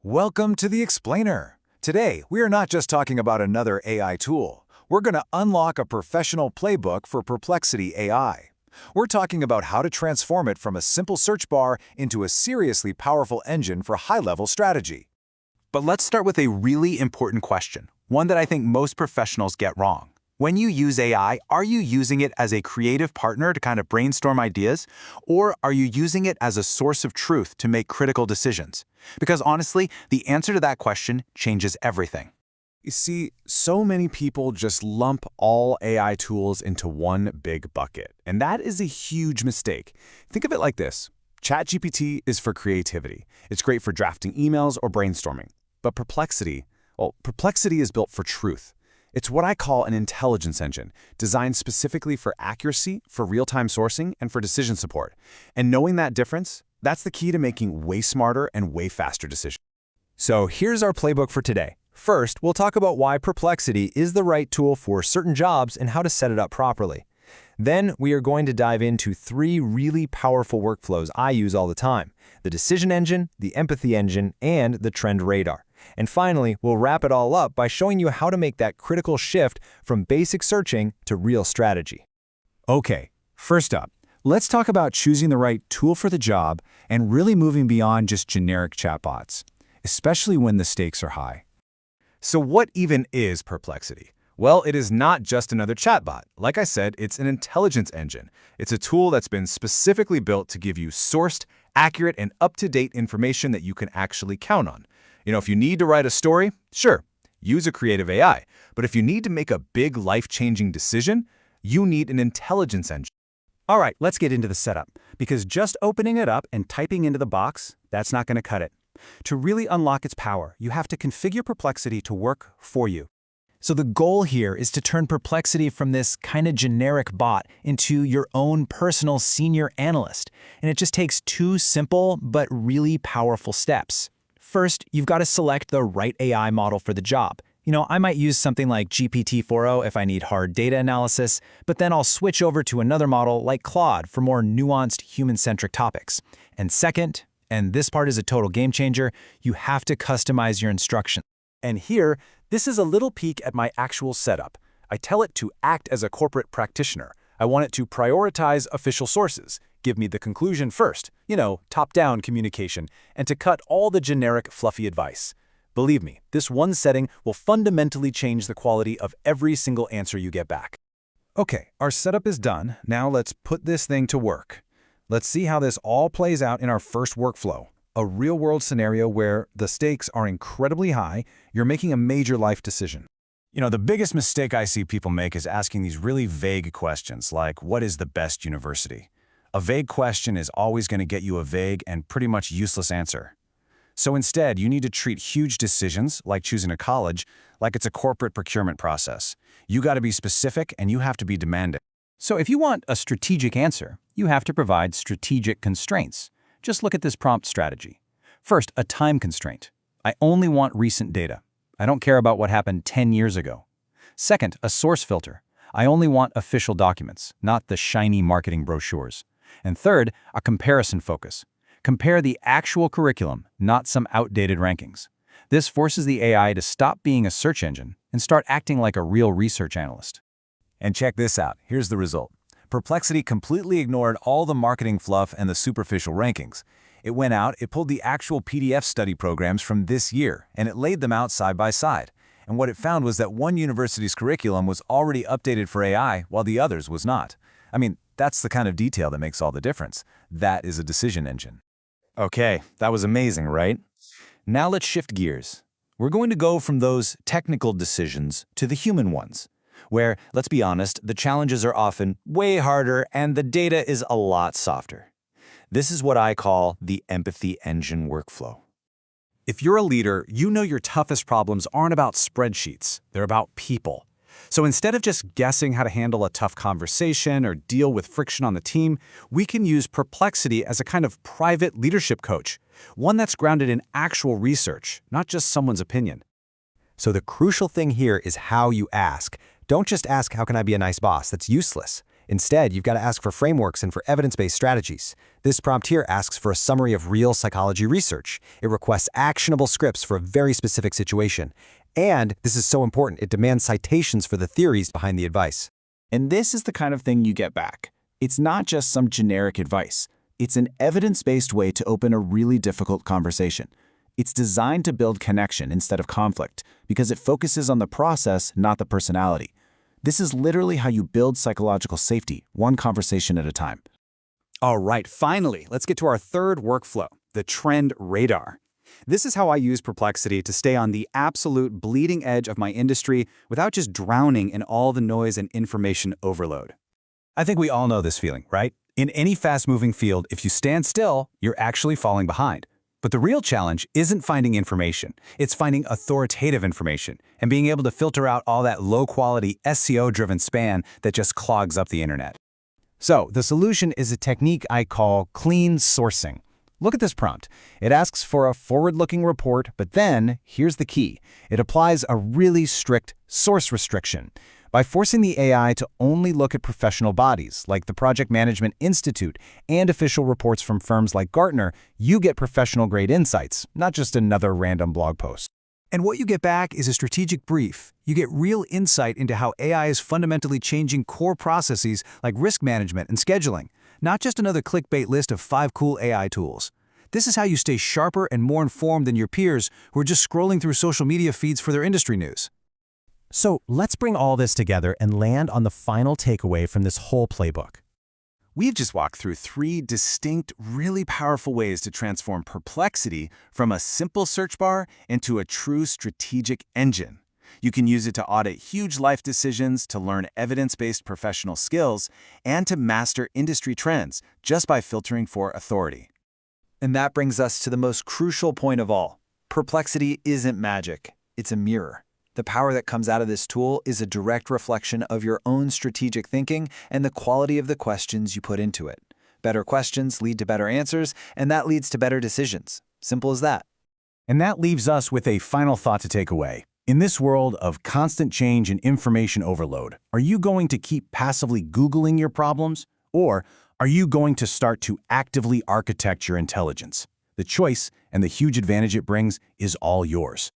Welcome to the Explainer. Today, we are not just talking about another AI tool. We're going to unlock a professional playbook for Perplexity AI. We're talking about how to transform it from a simple search bar into a seriously powerful engine for high-level strategy. But let's start with a really important question, one that I think most professionals get wrong. When you use AI, are you using it as a creative partner to kind of brainstorm ideas, or are you using it as a source of truth to make critical decisions? Because honestly, the answer to that question changes everything. You see, so many people just lump all AI tools into one big bucket, and that is a huge mistake. Think of it like this. ChatGPT is for creativity. It's great for drafting emails or brainstorming. But Perplexity is built for truth. It's what I call an intelligence engine, designed specifically for accuracy, for real-time sourcing, and for decision support. And knowing that difference, that's the key to making way smarter and way faster decisions. So here's our playbook for today. First, we'll talk about why Perplexity is the right tool for certain jobs and how to set it up properly. Then we are going to dive into 3 really powerful workflows I use all the time: the decision engine, the empathy engine, and the trend radar. And finally, we'll wrap it all up by showing you how to make that critical shift from basic searching to real strategy. Okay, first up, let's talk about choosing the right tool for the job and really moving beyond just generic chatbots, especially when the stakes are high. So what even is Perplexity? Well, it is not just another chatbot. Like I said, it's an intelligence engine. It's a tool that's been specifically built to give you sourced, accurate, and up-to-date information that you can actually count on. If you need to write a story, sure, use a creative AI. But if you need to make a big life-changing decision, you need an intelligence engine. All right, let's get into the setup, because just opening it up and typing into the box, that's not going to cut it. To really unlock its power, you have to configure Perplexity to work for you. So the goal here is to turn Perplexity from this kind of generic bot into your own personal senior analyst. And it just takes 2 simple but really powerful steps. First, you've got to select the right AI model for the job. I might use something like GPT-4o if I need hard data analysis, but then I'll switch over to another model like Claude for more nuanced human-centric topics. And second, and this part is a total game changer, you have to customize your instructions. And here, this is a little peek at my actual setup. I tell it to act as a corporate practitioner. I want it to prioritize official sources, give me the conclusion first, top-down communication, and to cut all the generic, fluffy advice. Believe me, this one setting will fundamentally change the quality of every single answer you get back. Okay, our setup is done. Now let's put this thing to work. Let's see how this all plays out in our first workflow. A real-world scenario where the stakes are incredibly high, you're making a major life decision. The biggest mistake I see people make is asking these really vague questions like, what is the best university? A vague question is always going to get you a vague and pretty much useless answer. So instead, you need to treat huge decisions, like choosing a college, like it's a corporate procurement process. You got to be specific and you have to be demanding. So if you want a strategic answer, you have to provide strategic constraints. Just look at this prompt strategy. First, a time constraint. I only want recent data. I don't care about what happened 10 years ago. Second, a source filter. I only want official documents, not the shiny marketing brochures. And third, a comparison focus. Compare the actual curriculum, not some outdated rankings. This forces the AI to stop being a search engine and start acting like a real research analyst. And check this out. Here's the result. Perplexity completely ignored all the marketing fluff and the superficial rankings. It went out, it pulled the actual PDF study programs from this year, and it laid them out side by side. And what it found was that one university's curriculum was already updated for AI, while the others was not. That's the kind of detail that makes all the difference. That is a decision engine. Okay, that was amazing, right? Now let's shift gears. We're going to go from those technical decisions to the human ones, where, let's be honest, the challenges are often way harder and the data is a lot softer. This is what I call the empathy engine workflow. If you're a leader, you know your toughest problems aren't about spreadsheets, they're about people. So instead of just guessing how to handle a tough conversation or deal with friction on the team, we can use Perplexity as a kind of private leadership coach, one that's grounded in actual research, not just someone's opinion. So the crucial thing here is how you ask. Don't just ask, how can I be a nice boss? That's useless. Instead, you've got to ask for frameworks and for evidence-based strategies. This prompt here asks for a summary of real psychology research. It requests actionable scripts for a very specific situation. And, this is so important, it demands citations for the theories behind the advice. And this is the kind of thing you get back. It's not just some generic advice. It's an evidence-based way to open a really difficult conversation. It's designed to build connection instead of conflict because it focuses on the process, not the personality. This is literally how you build psychological safety, one conversation at a time. All right, finally, let's get to our third workflow, the trend radar. This is how I use Perplexity to stay on the absolute bleeding edge of my industry without just drowning in all the noise and information overload. I think we all know this feeling, right? In any fast-moving field, if you stand still, you're actually falling behind. But the real challenge isn't finding information. It's finding authoritative information and being able to filter out all that low-quality, SEO-driven spam that just clogs up the internet. So, the solution is a technique I call clean sourcing. Look at this prompt. It asks for a forward-looking report, but then, here's the key. It applies a really strict source restriction. By forcing the AI to only look at professional bodies, like the Project Management Institute, and official reports from firms like Gartner, you get professional-grade insights, not just another random blog post. And what you get back is a strategic brief. You get real insight into how AI is fundamentally changing core processes like risk management and scheduling, not just another clickbait list of 5 cool AI tools. This is how you stay sharper and more informed than your peers who are just scrolling through social media feeds for their industry news. So let's bring all this together and land on the final takeaway from this whole playbook. We've just walked through 3 distinct, really powerful ways to transform Perplexity from a simple search bar into a true strategic engine. You can use it to audit huge life decisions, to learn evidence-based professional skills, and to master industry trends just by filtering for authority. And that brings us to the most crucial point of all. Perplexity isn't magic. It's a mirror. The power that comes out of this tool is a direct reflection of your own strategic thinking and the quality of the questions you put into it. Better questions lead to better answers, and that leads to better decisions. Simple as that. And that leaves us with a final thought to take away. In this world of constant change and information overload, are you going to keep passively Googling your problems? Or are you going to start to actively architect your intelligence? The choice and the huge advantage it brings is all yours.